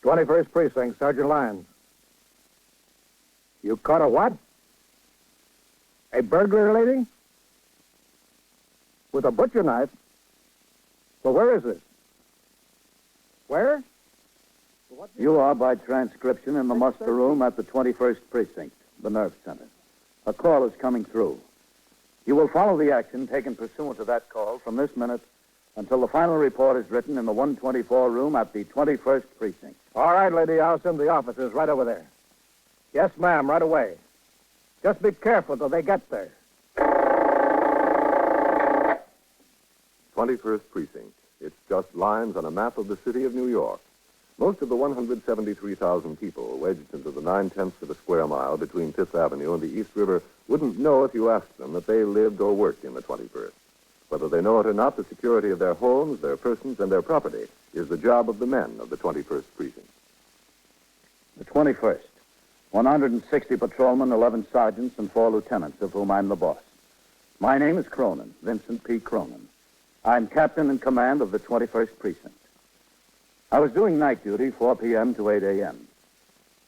21st Precinct, Sergeant Lyons. You caught a what? A burglar lady? With a butcher knife? Well, where is this? Where? You are, by transcription, in the muster room at the 21st Precinct, the nerve center. A call is coming through. You will follow the action taken pursuant to that call from this minute until the final report is written in the 124 room at the 21st Precinct. All right, lady, I'll send the officers right over there. Yes, ma'am, right away. Just be careful till they get there. 21st Precinct. It's just lines on a map of the city of New York. Most of the 173,000 people wedged into the 9/10 of a square mile between Fifth Avenue and the East River wouldn't know if you asked them that they lived or worked in the 21st. Whether they know it or not, the security of their homes, their persons, and their property is the job of the men of the 21st Precinct. The 21st. 160 patrolmen, 11 sergeants, and 4 lieutenants, of whom I'm the boss. My name is Cronin, Vincent P. Cronin. I'm captain in command of the 21st Precinct. I was doing night duty, 4 p.m. to 8 a.m.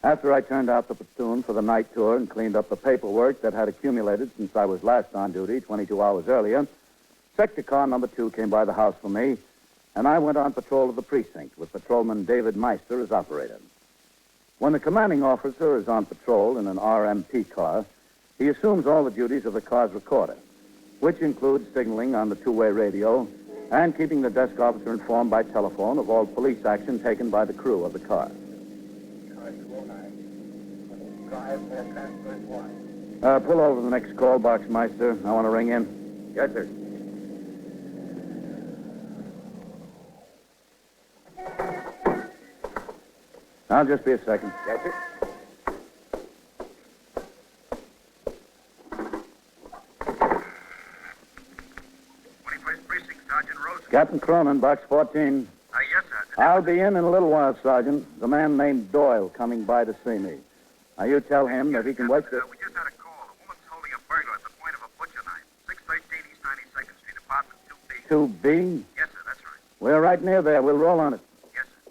After I turned out the platoon for the night tour and cleaned up the paperwork that had accumulated since I was last on duty 22 hours earlier, Sector Car number 2 came by the house for me, and I went on patrol of the precinct with Patrolman David Meister as operator. When the commanding officer is on patrol in an RMP car, he assumes all the duties of the car's recorder, which includes signaling on the two-way radio and keeping the desk officer informed by telephone of all police action taken by the crew of the car. Pull over the next call box, Meister. I want to ring in. Yes, sir. I'll just be a second. Yes, sir. Captain Cronin, box 14. Yes, sir. I'll be in a little while, Sergeant. There's a man named Doyle coming by to see me. Now, you tell him that he can wait till... We just had a call. A woman's holding a burglar at the point of a butcher knife. 613 East 92nd Street, apartment 2B. 2B? Yes, sir, that's right. We're right near there. We'll roll on it. Yes, sir.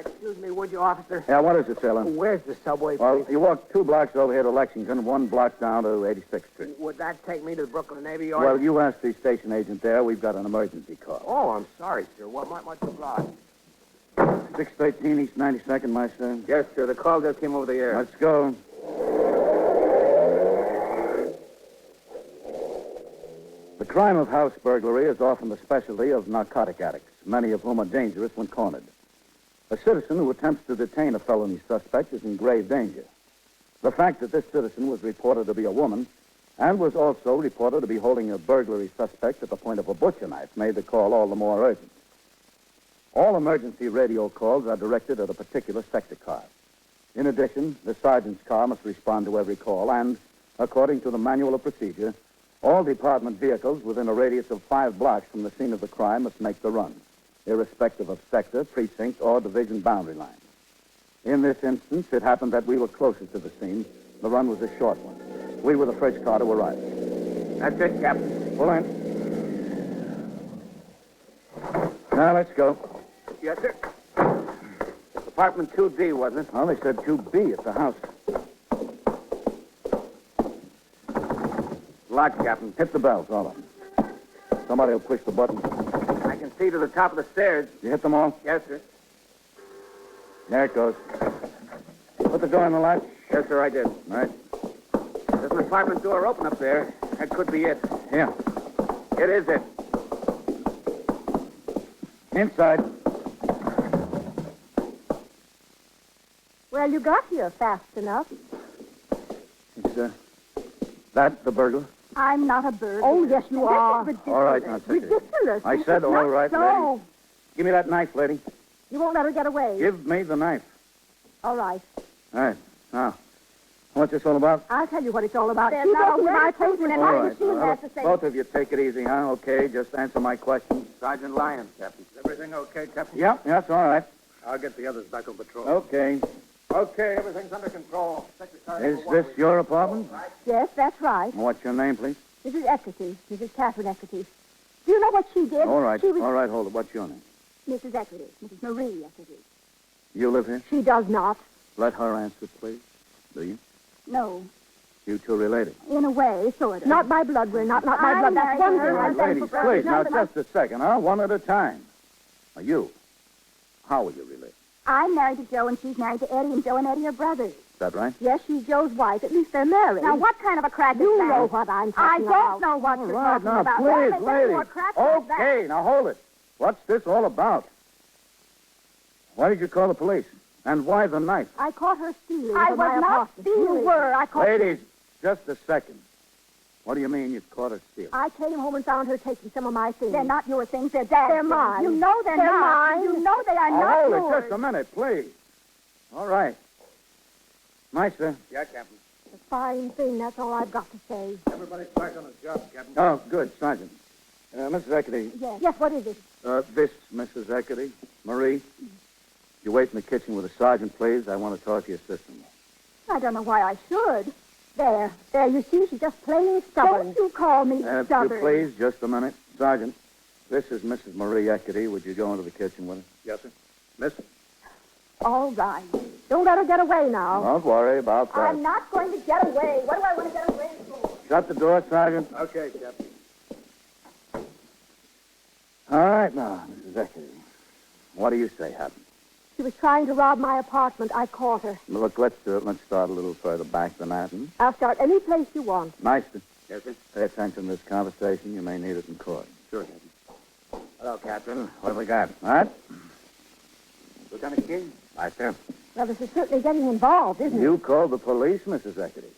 Excuse me, would you, officer? Yeah, what is it, sailor? Where's the subway, Well, please? you walk 2 blocks over here to Lexington, 1 block down to 86th Street. Would that take me to the Brooklyn Navy Yard? Well, you asked the station agent there. We've got an emergency call. Oh, I'm sorry, sir. What much obliged? 613 East 92nd, Meister. Yes, sir. The call just came over the air. Let's go. The crime of house burglary is often the specialty of narcotic addicts, many of whom are dangerous when cornered. A citizen who attempts to detain a felony suspect is in grave danger. The fact that this citizen was reported to be a woman and was also reported to be holding a burglary suspect at the point of a butcher knife made the call all the more urgent. All emergency radio calls are directed at a particular sector car. In addition, the sergeant's car must respond to every call, and, according to the manual of procedure, all department vehicles within a radius of 5 blocks from the scene of the crime must make the run, irrespective of sector, precinct, or division boundary lines. In this instance, it happened that we were closest to the scene. The run was a short one. We were the first car to arrive. That's it, Captain. Pull in. Now, let's go. Yes, sir. Apartment 2D, wasn't it? Well, they said 2B at the house. Locked, Captain. Hit the bells, all of them. Somebody will push the button. I can see to the top of the stairs. You hit them all? Yes, sir. There it goes. Put the door in the latch. Yes, sir, I did. All right. There's an apartment door open up there. That could be it. Here. It is it. Inside. Well, you got here fast enough. Is that the burglar? I'm not a burglar. Oh, yes, you are. This is ridiculous. All right, now, take it. Ridiculous. I This said is all not right, so. lady. Give me that knife, lady. You won't let her get away. Give me the knife. All right. All right. Now, what's this all about? I'll tell you what it's all about. There's Keep not off a my word place spoken and in I All can right. see what Well, has to say. both of you take it easy, huh? Okay, just answer my questions. Sergeant Lyons, Captain. Is everything okay, Captain? Yeah, that's all right. I'll get the others back on patrol. Okay. Okay, everything's under control. Secretary Is this your apartment? Yes, that's right. What's your name, please? Mrs. Eckerty. Mrs. Catherine Eckerty. Do you know what she did? All right. She was... All right, hold it. What's your name? Mrs. Equity. Mrs. Marie Equity. You live here? She does not. Let her answer, please. Do you? No. You two related? In a way, sort of. Not by blood. We're not my blood. That's one thing. I'm Ladies, thankful for. please, now just a second, huh? One at a time. Now, you. How are you related? I'm married to Joe, and she's married to Eddie, and Joe and Eddie are brothers. Is that right? Yes, she's Joe's wife. At least they're married. Now, what kind of a crack is that? You know what I'm talking about. I don't know what you're talking now, about. please, Don't ladies. more crack like that. Okay, now hold it. What's this all about? Why did you call the police? And why the knife? I caught her stealing from my apartment. You were. I caught Ladies, just a second. What do you mean you caught her stealing? I came home and found her taking some of my things. They're not your things. They're Dad's. They're mine. You know they're not. Mine. You know they are not Hold yours. it just a minute, please. All right. Meister. Yeah, Captain. A fine thing. That's all I've got to say. Everybody's back on his job, Captain. Oh, good, Sergeant. Mrs. Eckety. Yes. Yes, what is it? This, Mrs. Eckety. Marie. You wait in the kitchen with the sergeant, please. I want to talk to your sister-in-law. I don't know why I should. There, you see, she's just plain stubborn. Don't you call me If stubborn. you please, just a minute. Sergeant, this is Mrs. Marie Eckety. Would you go into the kitchen with her? Yes, sir. Miss? All right. Don't let her get away now. Don't worry about that. I'm not going to get away. What do I want to get away for? Shut the door, Sergeant. Okay, Captain. All right, now, Mrs. Eckety. What do you say happened? She was trying to rob my apartment. I caught her. Look, let's start a little further back than that. I'll start any place you want. Meister. Yes, sir. Pay attention to this conversation. You may need it in court. Sure, Captain. Hello, Captain. What have we got? All right? Lieutenant King? Meister. Well, this is certainly getting involved, isn't it? You called the police, Mrs. Eckety.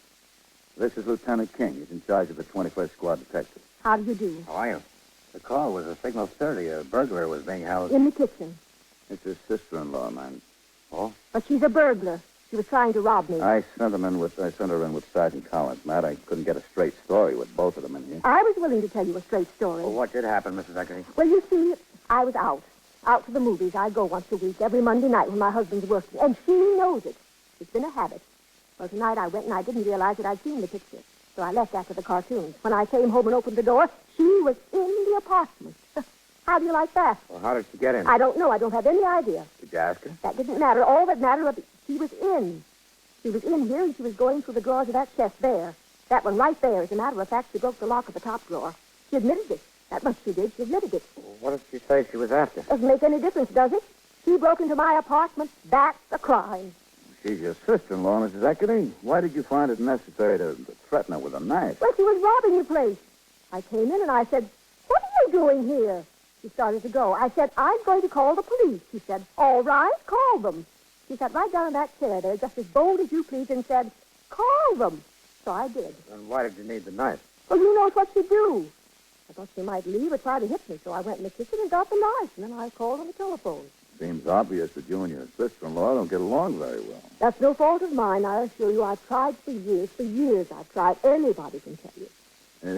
This is Lieutenant King. He's in charge of the 21st Squad Detective. How do you do? How are you? The call was a signal 30. A burglar was being held. In the kitchen. It's his sister-in-law, man. Oh? But she's a burglar. She was trying to rob me. I sent her in with Sergeant Collins, Matt. I couldn't get a straight story with both of them in here. I was willing to tell you a straight story. Well, what did happen, Mrs. Eckety? Well, you see, I was out to the movies. I go once a week, every Monday night when my husband's working. And she knows it. It's been a habit. Well, tonight I went and I didn't realize that I'd seen the picture. So I left after the cartoons. When I came home and opened the door, she was in the apartment. How do you like that? Well, how did she get in? I don't know. I don't have any idea. Did you ask her? That didn't matter. All that mattered was she was in. She was in here, and she was going through the drawers of that chest there. That one right there. As a matter of fact, she broke the lock of the top drawer. She admitted it. That much she did. She admitted it. Well, what did she say she was after? Doesn't make any difference, does it? She broke into my apartment. That's a crime. She's your sister-in-law, Mrs. Eckety. Why did you find it necessary to threaten her with a knife? Well, she was robbing the place. I came in and I said, "What are you doing here?" She started to go. I said, "I'm going to call the police." She said, "All right, call them." She sat right down in that chair there, just as bold as you please, and said, "Call them." So I did. And why did you need the knife? Well, you know what she'd do. I thought she might leave or try to hit me, so I went in the kitchen and got the knife, and then I called on the telephone. Seems obvious that you and your sister-in-law don't get along very well. That's no fault of mine, I assure you. I've tried for years. For years I've tried. Anybody can tell you.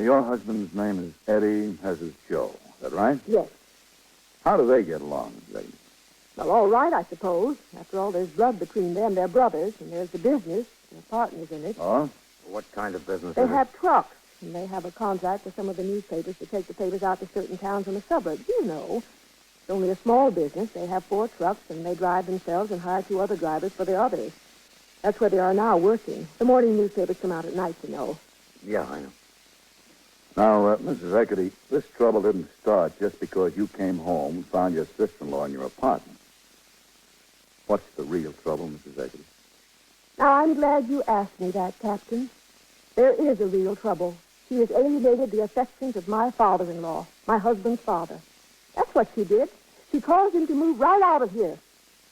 Your husband's name is Eddie, as is Joe. Is that right? Yes. How do they get along, Mrs. Eckety? Well, all right, I suppose. After all, there's blood between them. They're brothers, and there's the business. They're partners in it. Oh? What kind of business They is have trucks, and they have a contract with some of the newspapers to take the papers out to certain towns in the suburbs. You know, it's only a small business. They have 4 trucks, and they drive themselves and hire 2 other drivers for the others. That's where they are now working. The morning newspapers come out at night, you know. Yeah, I know. Now, Mrs. Eckety, this trouble didn't start just because you came home and found your sister-in-law in your apartment. What's the real trouble, Mrs. Eckety? Now, I'm glad you asked me that, Captain. There is a real trouble. She has alienated the affections of my father-in-law, my husband's father. That's what she did. She caused him to move right out of here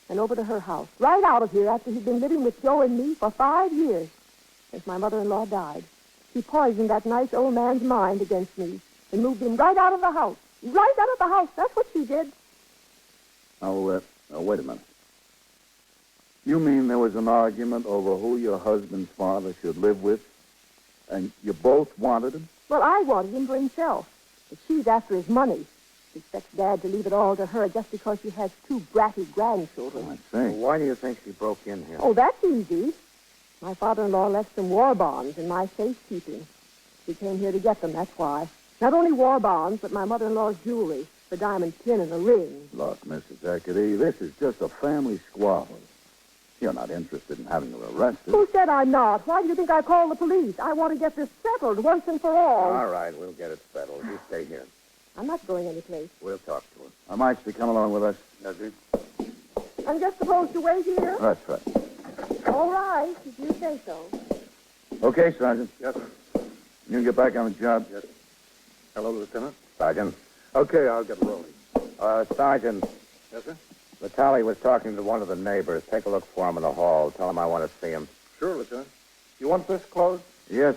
and over to her house, right out of here after he'd been living with Joe and me for 5 years, since my mother-in-law died. She poisoned that nice old man's mind against me and moved him right out of the house. Right out of the house. That's what she did. Now, wait a minute. You mean there was an argument over who your husband's father should live with, and you both wanted him? Well, I wanted him for himself, but she's after his money. She expects Dad to leave it all to her just because she has 2 bratty grandchildren. Oh, I see. Well, why do you think she broke in here? Oh, that's easy. My father-in-law left some war bonds in my safekeeping. She came here to get them, that's why. Not only war bonds, but my mother-in-law's jewelry. The diamond pin and the ring. Look, Mrs. Eckety, this is just a family squabble. You're not interested in having her arrested. Who said I'm not? Why do you think I called the police? I want to get this settled once and for all. All right, we'll get it settled. You stay here. I'm not going anyplace. We'll talk to her. I might you come along with us. Does it? I'm just supposed to wait here? That's right. All right, if you say so. Okay, Sergeant. Yes, sir. You can get back on the job. Yes. Hello, Lieutenant. Sergeant. Okay, I'll get rolling. Sergeant, Yes, sir? Vitale was talking to one of the neighbors. Take a look for him in the hall. Tell him I want to see him. Sure, Lieutenant. You want this closed? Yes.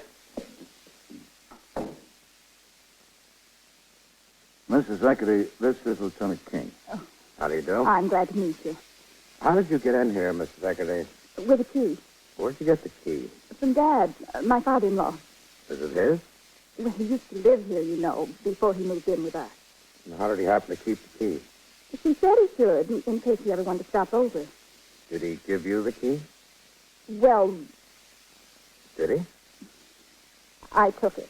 Mrs. Eckety, this is Lieutenant King. Oh. How do you do? I'm glad to meet you. How did you get in here, Mrs. Eckety? With a key. Where'd you get the key? From Dad, my father-in-law. Is it his? Well, he used to live here, you know, before he moved in with us. And how did he happen to keep the key? She said he should, in case he ever wanted to stop over. Did he give you the key? Well, Did he? I took it.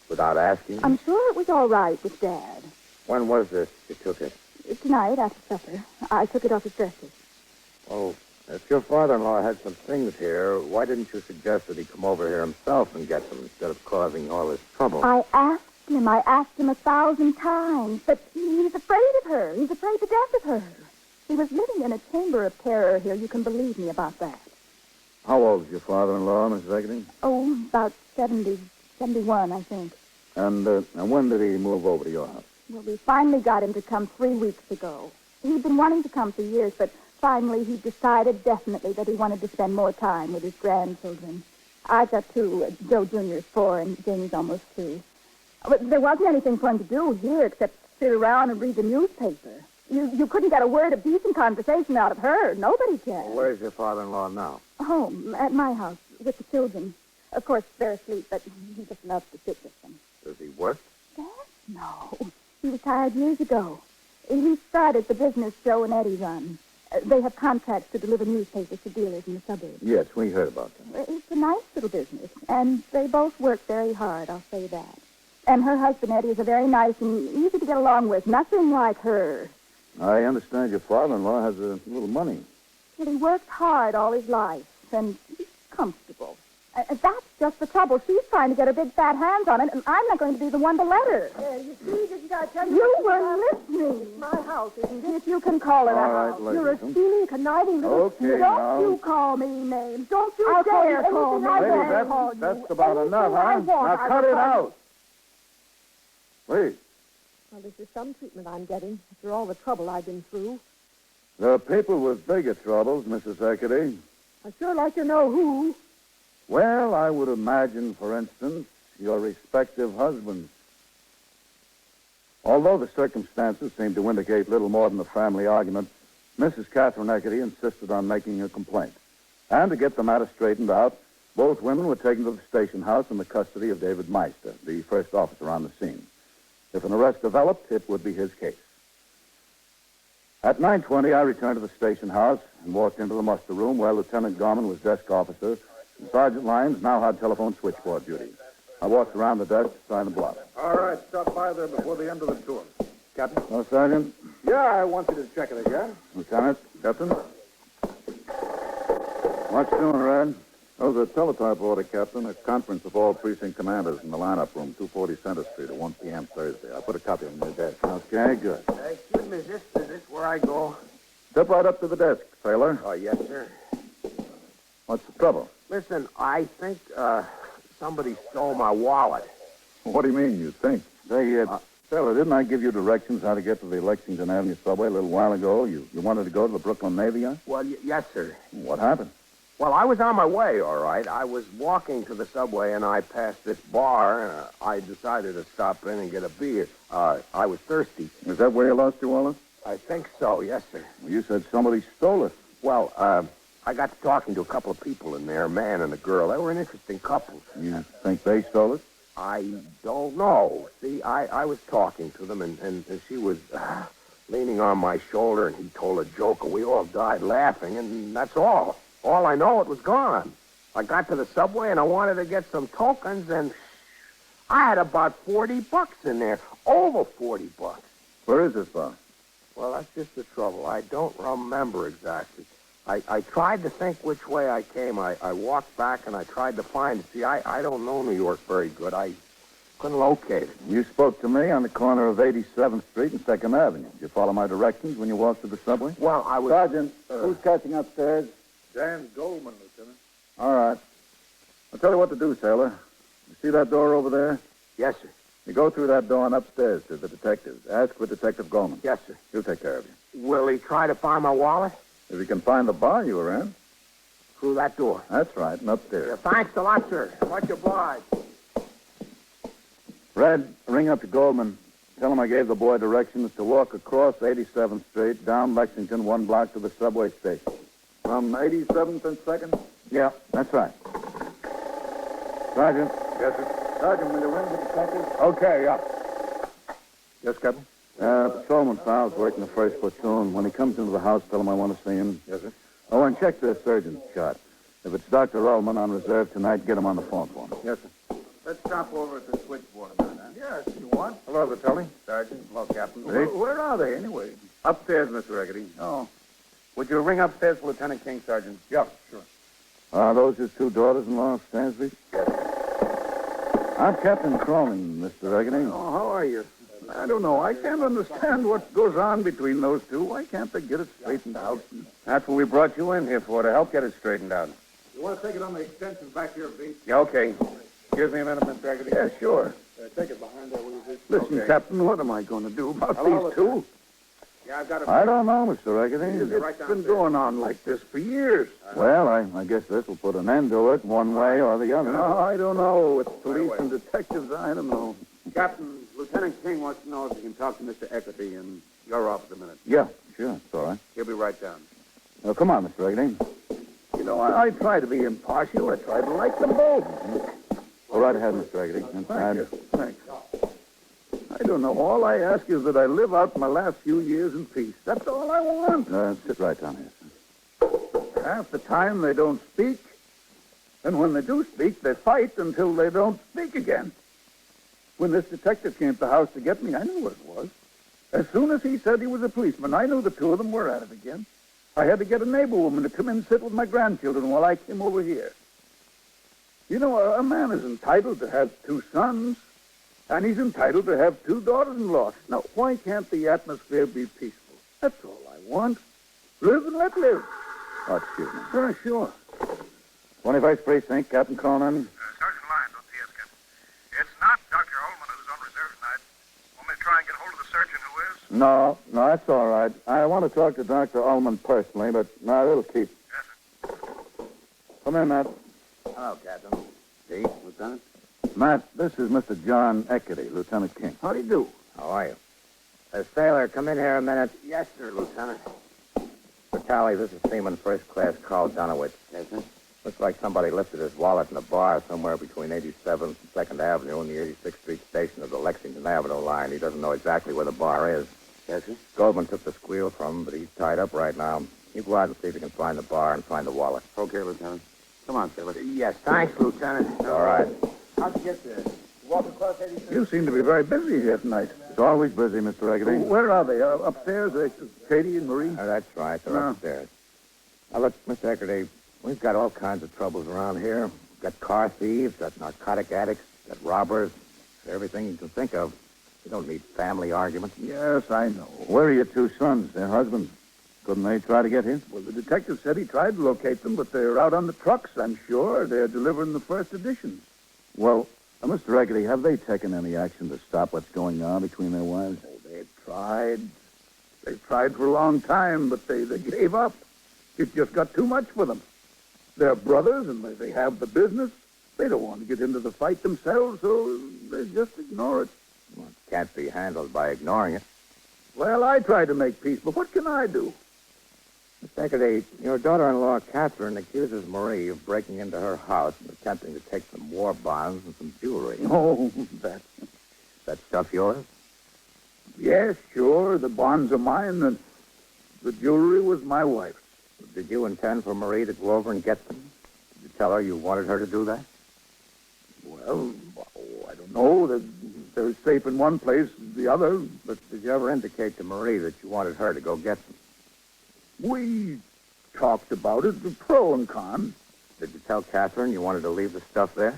Without asking? I'm sure it was all right with Dad. When was this you took it? Tonight, after supper, I took it off his dresser. Oh, if your father-in-law had some things here, why didn't you suggest that he come over here himself and get them instead of causing all this trouble? I asked him 1,000 times, but he's afraid of her. He's afraid to death of her. He was living in a chamber of terror here. You can believe me about that. How old is your father-in-law, Mrs. Eckety? Oh, about 70, 71, I think. And when did he move over to your house? Well, we finally got him to come 3 weeks ago. He'd been wanting to come for years, but finally he decided definitely that he wanted to spend more time with his grandchildren. I've got 2. Joe Jr. is 4, and Jamie's almost 2. But there wasn't anything for him to do here except sit around and read the newspaper. You couldn't get a word of decent conversation out of her. Nobody can. Where's your father-in-law now? Home, at my house, with the children. Of course, they're asleep, but he just loves to sit with them. Does he work? Dad? No. He retired years ago. He started the business Joe and Eddie run. They have contracts to deliver newspapers to dealers in the suburbs. Yes, we heard about them. It's a nice little business, and they both work very hard, I'll say that. And her husband, Eddie, is a very nice and easy to get along with. Nothing like her. I understand your father-in-law has a little money. Well, he worked hard all his life, and he's comfortable. That's just the trouble. She's trying to get her big fat hands on it, and I'm not going to be the one to let her. You see, didn't I tell you? You were listening. It's my house, isn't it? If you can call her All a right, house. ladies. You're a stealing, conniving little... Okay, Don't now. you call me names. Don't you dare call me. Lady, that's about enough, huh? Now cut it out. Please. Well, this is some treatment I'm getting after all the trouble I've been through. There are people with bigger troubles, Mrs. Eckety. I'd sure like to know who. Well, I would imagine, for instance, your respective husbands. Although the circumstances seemed to indicate little more than a family argument, Mrs. Catherine Eckety insisted on making a complaint. And to get the matter straightened out, both women were taken to the station house in the custody of David Meister, the first officer on the scene. If an arrest developed, it would be his case. At 9:20, I returned to the station house and walked into the muster room where Lieutenant Gorman was desk officer and Sergeant Lyons now had telephone switchboard duty. I walked around the desk to sign the block. All right, stop by there before the end of the tour. Captain? Hello, Sergeant. Yeah, I want you to check it again. Lieutenant. Captain. What's doing, Red? Oh, the teletype order, Captain. A conference of all precinct commanders in the lineup room, 240 Center Street at 1 p.m. Thursday. I put a copy on your desk. Okay, good. Excuse me, is this where I go? Step right up to the desk, sailor. Oh, yes, sir. What's the trouble? Listen, I think somebody stole my wallet. What do you mean, you think? Say, sailor, didn't I give you directions how to get to the Lexington Avenue subway a little while ago? You wanted to go to the Brooklyn Navy Yard? Well, yes, sir. What happened? Well, I was on my way, all right. I was walking to the subway, and I passed this bar, and I decided to stop in and get a beer. I was thirsty. Is that where you lost your wallet? I think so, yes, sir. Well, you said somebody stole it. Well, I got to talking to a couple of people in there, a man and a girl. They were an interesting couple. You think they stole it? I don't know. See, I was talking to them, and she was leaning on my shoulder, and he told a joke, and we all died laughing, and that's all. All I know, it was gone. I got to the subway, and I wanted to get some tokens, and I had about $40 in there. Over $40. Where is this bar? Well, that's just the trouble. I don't remember exactly. I tried to think which way I came. I walked back and I tried to find it. See, I don't know New York very good. I couldn't locate it. You spoke to me on the corner of 87th Street and 2nd Avenue. Did you follow my directions when you walked to the subway? Well, I was... Sergeant, who's catching upstairs? Dan Goldman, Lieutenant. All right. I'll tell you what to do, sailor. You see that door over there? Yes, sir. You go through that door and upstairs to the detectives. Ask for Detective Goldman. Yes, sir. He'll take care of you. Will he try to find my wallet? If you can find the bar you were in. Through that door. That's right, and upstairs. Thanks a lot, sir. Much obliged. Red, ring up to Goldman. Tell him I gave the boy directions to walk across 87th Street, down Lexington, 1 block to the subway station. From 87th and 2nd? Yeah, that's right. Sergeant. Yes, sir. Sergeant, will you ring the detective? Okay, yeah. Yes, Captain? Patrolman Fowles working the first platoon. When he comes into the house, tell him I want to see him. Yes, sir. Oh, and check the surgeon's chart. If it's Dr. Ullman on reserve tonight, get him on the phone for me. Yes, sir. Let's stop over at the switchboard a minute, huh? Yes, you want? Hello, Vitelli. Sergeant. Hello, Captain. Where are they, anyway? Upstairs, Mr. Reggedy. Oh. Would you ring upstairs for Lieutenant King, Sergeant? Yeah, sure. Are those his 2 daughters-in-law, Stansby? Yes. I'm Captain Cronin, Mr. Reggedy. Oh, how are you? I don't know. I can't understand what goes on between those two. Why can't they get it straightened out? That's what we brought you in here for, to help get it straightened out. You want to take it on the extension back here, V? Yeah, okay. Excuse me a minute, Mr. Eggety. Yeah, sure. Take it behind there, will you? Listen, Okay. Captain, what am I going to do about Hello, these two? Yeah, I've got it. I don't know, Mr. Reggedy. It's right been downstairs. going on like this for years. Well, I guess this will put an end to it one way or the other. No, I don't know. With police and detectives, I don't know. Captain, Lieutenant King wants to know if he can talk to Mr. Eggety in your office a minute. Yeah, sure. It's all right. He'll be right down. Well, come on, Mr. Reggedy. You know, I try to be impartial. I try to like them both. Go right ahead, Mr. Reggedy. Thank you. Thanks. I don't know. All I ask is that I live out my last few years in peace. That's all I want. Sit right down here, sir. Half the time they don't speak, and when they do speak, they fight until they don't speak again. When this detective came to the house to get me, I knew what it was. As soon as he said he was a policeman, I knew the two of them were at it again. I had to get a neighbor woman to come in and sit with my grandchildren while I came over here. You know, a man is entitled to have 2 sons, and he's entitled to have 2 daughters-in-law. Now, why can't the atmosphere be peaceful? That's all I want. Live and let live. Oh, excuse me. Sure. 21st Precinct, Captain Cronin. Sergeant Lyons on PS, Captain. It's not Dr. Ullman who's on reserve tonight. Want me to try and get hold of the surgeon who is? No, that's all right. I want to talk to Dr. Ullman personally, but no, it'll keep. Yes, sir. Come in, Matt. Hello, Captain. Chief, Lieutenant. Matt, this is Mr. John Eckety, Lieutenant King. How do you do? How are you? Sailor, come in here a minute. Yes, sir, Lieutenant. Tally, this is Seaman First Class Carl Donowitz. Yes, sir. Looks like somebody lifted his wallet in a bar somewhere between 87th and 2nd Avenue and the 86th Street station of the Lexington Avenue line. He doesn't know exactly where the bar is. Yes, sir. Goldman took the squeal from him, but he's tied up right now. You go out and see if you can find the bar and find the wallet. Okay, Lieutenant. Come on, Sailor. Yes, thanks, Lieutenant. All right. How'd you get there? Walk across 86th? You seem to be very busy here tonight. It's always busy, Mr. Eckety. Where are they? Upstairs? Katie and Marie? That's right. They're upstairs. Now, look, Mr. Eckety, we've got all kinds of troubles around here. We've got car thieves, got narcotic addicts, got robbers, everything you can think of. We don't need family arguments. Yes, I know. Where are your 2 sons, their husbands? Couldn't they try to get here? Well, the detective said he tried to locate them, but they're out on the trucks, I'm sure. They're delivering the first editions. Well, Mr. Eckety, have they taken any action to stop what's going on between their wives? Oh, they've tried. They've tried for a long time, but they gave up. It just got too much for them. They're brothers, and they have the business. They don't want to get into the fight themselves, so they just ignore it. Well, it can't be handled by ignoring it. Well, I try to make peace, but what can I do? Mr. Eckety, your daughter-in-law, Catherine, accuses Marie of breaking into her house and attempting to take some war bonds and some jewelry. Oh, That stuff yours? yes, sure. The bonds are mine, and the jewelry was my wife's. Did you intend for Marie to go over and get them? Did you tell her you wanted her to do that? Well, I don't know. They're safe in one place, the other, but you ever indicate to Marie that you wanted her to go get them? We talked about it, the pro and con. Did you tell Catherine you wanted to leave the stuff there?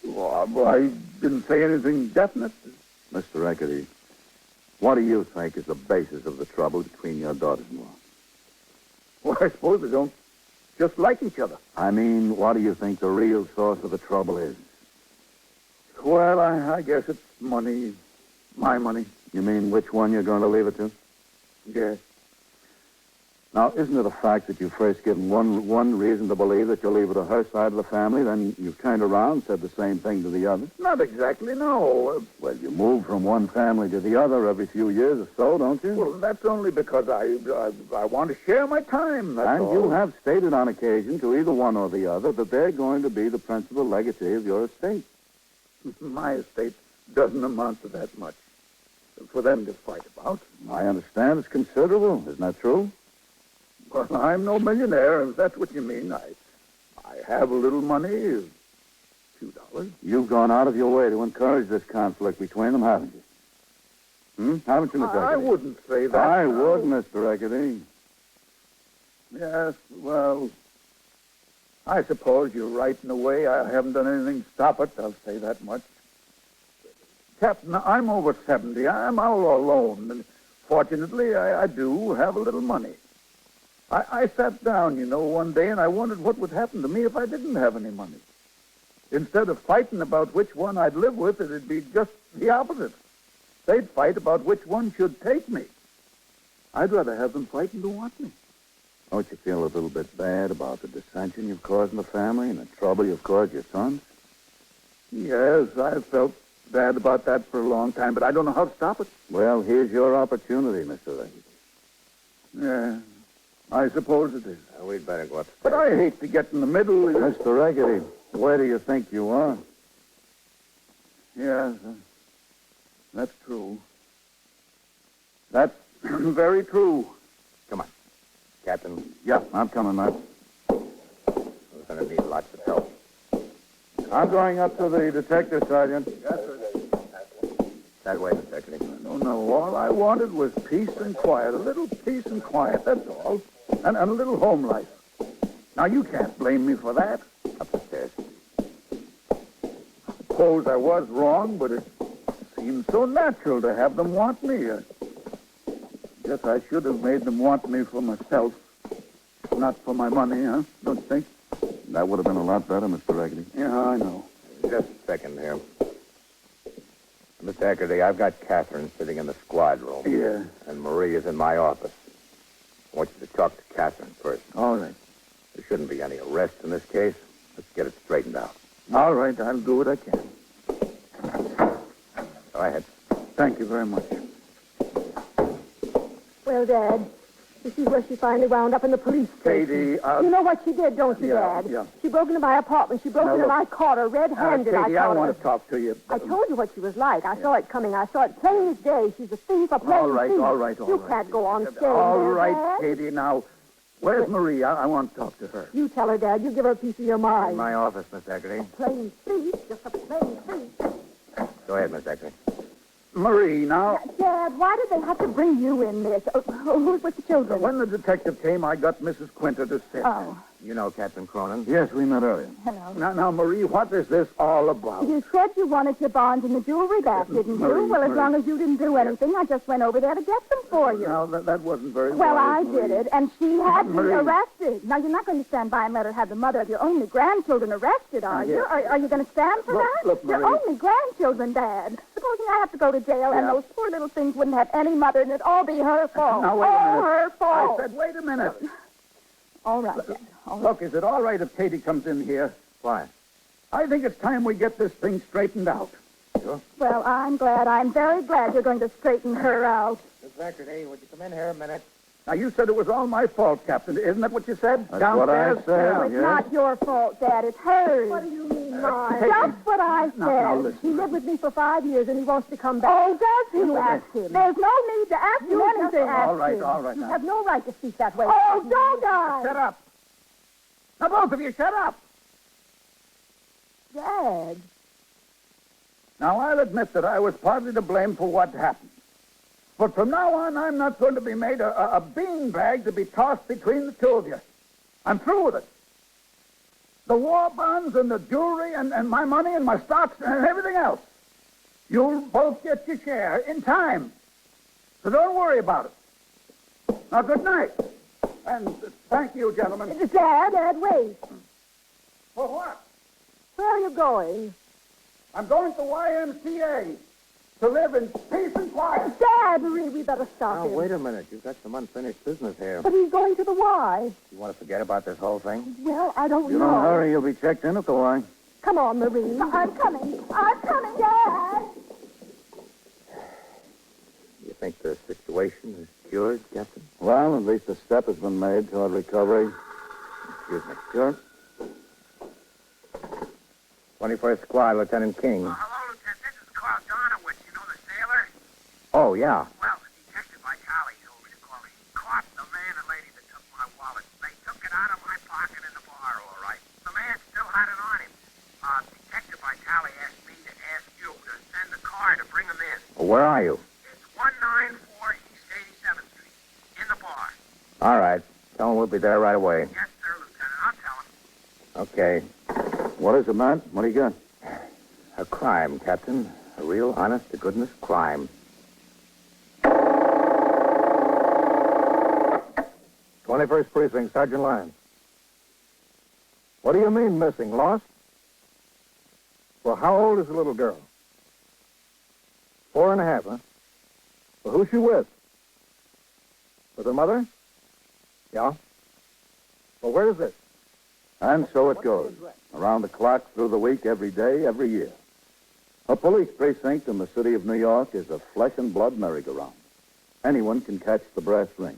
Well, I didn't say anything definite. Mr. Eckerty, what do you think is the basis of the trouble between your daughters-in-law? Well, I suppose they don't just like each other. I mean, what do you think the real source of the trouble is? Well, I guess it's money. My money. You mean which one you're going to leave it to? Yes. Now, isn't it a fact that you've first given one reason to believe that you'll leave it to her side of the family, then you've turned around and said the same thing to the other? Not exactly, no. Well, you move from one family to the other every few years or so, don't you? Well, that's only because I want to share my time, that's and all. you have stated on occasion to either one or the other that they're going to be the principal legatee of your estate. My estate doesn't amount to that much for them to fight about. I understand it's considerable. Isn't that true? Well, I'm no millionaire, if that's what you mean. I have a little money, $2. You've gone out of your way to encourage this conflict between them, haven't you? Haven't you, Mr. Eckerty? I wouldn't say that. I would, Mr. Eckerty. Yes, well, I suppose you're right in a way. I haven't done anything to stop it, I'll say that much. Captain, I'm over 70. I'm all alone. And fortunately, I do have a little money. I sat down, one day, and I wondered what would happen to me if I didn't have any money. Instead of fighting about which one I'd live with, it'd be just the opposite. They'd fight about which one should take me. I'd rather have them fighting to want me. Don't you feel a little bit bad about the dissension you've caused in the family and the trouble you've caused your sons? Yes, I've felt bad about that for a long time, but I don't know how to stop it. Well, here's your opportunity, Mr. Eckerty. Yeah, I suppose it is. We'd better go upstairs. But I hate to get in the middle. Mr. Eckerty, where do you think you are? Yes, that's true. That's very true. Come on. Captain, Yeah, I'm coming, Matt. we're going to need lots of help. I'm going up to the detective, Sergeant. Yes, sir. That way, Mr. Eckerty. No, all I wanted was peace and quiet. A little peace and quiet, that's all. And a little home life. Now, you can't blame me for that. Up the stairs. Suppose I was wrong, but it seemed so natural to have them want me. Guess I should have made them want me for myself, not for my money, huh? Don't you think? That would have been a lot better, Mr. Eckerty. Yeah, I know. Just a second here. Mr. Eckerty, I've got Catherine sitting in the squad room. Yeah. And Marie is in my office. I want you to talk to Catherine first. All right. There shouldn't be any arrest in this case. Let's get it straightened out. All right, I'll do what I can. Go ahead. Thank you very much. Well, Dad, this is where she finally wound up in the police station. Katie, You know what she did, don't you, Yeah, Dad? yeah. She broke into my apartment. She broke Now, in and look, I caught her red-handed. Katie, I caught want her. to talk to you. I told you what she was like. I saw it coming. I saw it plain as day. She's a thief, a plain All right, thief. all right, all You right. can't go on staying All there, right, Dad. Katie, now, where's Marie? I want to talk to her. You tell her, Dad. You give her a piece of your mind. In my office, Miss Eckerty. Plain thief, just a plain thief. Go ahead, Miss Eckerty. Marie, now, Dad, why did they have to bring you in this? Who's with the children? when the detective came, I got Mrs. Quinter to sit. Oh, You know Captain Cronin? Yes, we met earlier. hello. Now, Marie, what is this all about? You said you wanted your bonds and the jewelry back, didn't Marie, you? Well, as Marie. long as you didn't do anything, I just went over there to get them for you. Now, that wasn't very Well, I wise, Marie. did it, and she had me Marie. arrested. Now, you're not going to stand by and let her have the mother of your only grandchildren arrested, are you? yes. Are you going to stand for Look, that? look, Your Marie. only grandchildren, Dad. Supposing I have to go to jail and Yeah. those poor little things wouldn't have any mother, and it'd all be her fault. Now, wait a all minute. her fault. I said, wait a minute. All right, Dad. All right. Look, is it all right if Katie comes in here? Why? I think it's time we get this thing straightened out. Well, I'm very glad you're going to straighten her out. Miss Eckerty, would you come in here a minute? Now, you said it was all my fault, Captain. Isn't that what you said? That's what I Downstairs? said. No, it's yes. not your fault, Dad. It's hers. What do you mean, mine? Katie. That's what I said. Now, listen. He lived with me for 5 years, and he wants to come back. Oh, does he? You ask him. There's no need to ask him anything. All right, all right. You Now. have no right to speak that way. Oh, don't I? Shut up. Now, both of you, shut up. Dad. Now, I'll admit that I was partly to blame for what happened. But from now on, I'm not going to be made a beanbag to be tossed between the two of you. I'm through with it. The war bonds and the jewelry and my money and my stocks and everything else. You'll both get your share in time. So don't worry about it. Now, good night. And thank you, gentlemen. Dad, wait. For what? Where are you going? I'm going to YMCA to live in peace and quiet. Dad, we better stop Now, him. wait a minute. You've got some unfinished business here. But he's going to the Y. You want to forget about this whole thing? Well, I don't You know. don't hurry, you'll be checked in at the Y. Come on, Marie. I'm coming, Dad. You think the situation is cured, Captain? Well, at least a step has been made toward recovery. Excuse me. Sure. 21st Squad, Lieutenant King. Hello, Lieutenant. This is Carl Donowitz. You know the sailor? Oh, yeah. Well, the detective Vitale told me to call. He caught the man and lady that took my wallet. They took it out of my pocket in the bar, all right. The man still had it on him. Detective Vitale asked me to ask you to send the car to bring him in. Well, where are you? It's 194 East 87th Street, in the bar. All right. Tell him we'll be there right away. Yes, sir, Lieutenant. I'll tell him. Okay. What is it, Matt? What do you got? A crime, Captain. A real honest-to-goodness crime. 21st Precinct, Sergeant Lyons. What do you mean missing? Lost? Well, how old is the little girl? 4.5, huh? Well, who's she with? With her mother? Yeah? Well, where is this? And so it goes. Around the clock, through the week, every day, every year. A police precinct in the city of New York is a flesh and blood merry-go-round. Anyone can catch the brass ring,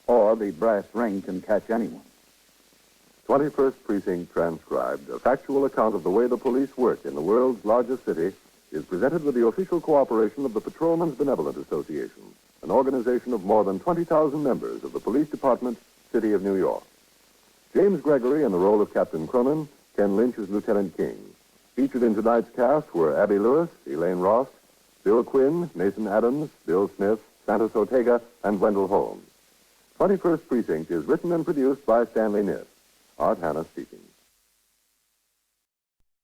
or the brass ring can catch anyone. 21st Precinct transcribed, a factual account of the way the police work in the world's largest city, is presented with the official cooperation of the Patrolmen's Benevolent Association, an organization of more than 20,000 members of the Police Department, City of New York. James Gregory in the role of Captain Cronin, Ken Lynch as Lieutenant King. Featured in tonight's cast were Abby Lewis, Elaine Ross, Bill Quinn, Nathan Adams, Bill Smith, Santos Ortega, and Wendell Holmes. 21st Precinct is written and produced by Stanley Niss. Art Hannah speaking.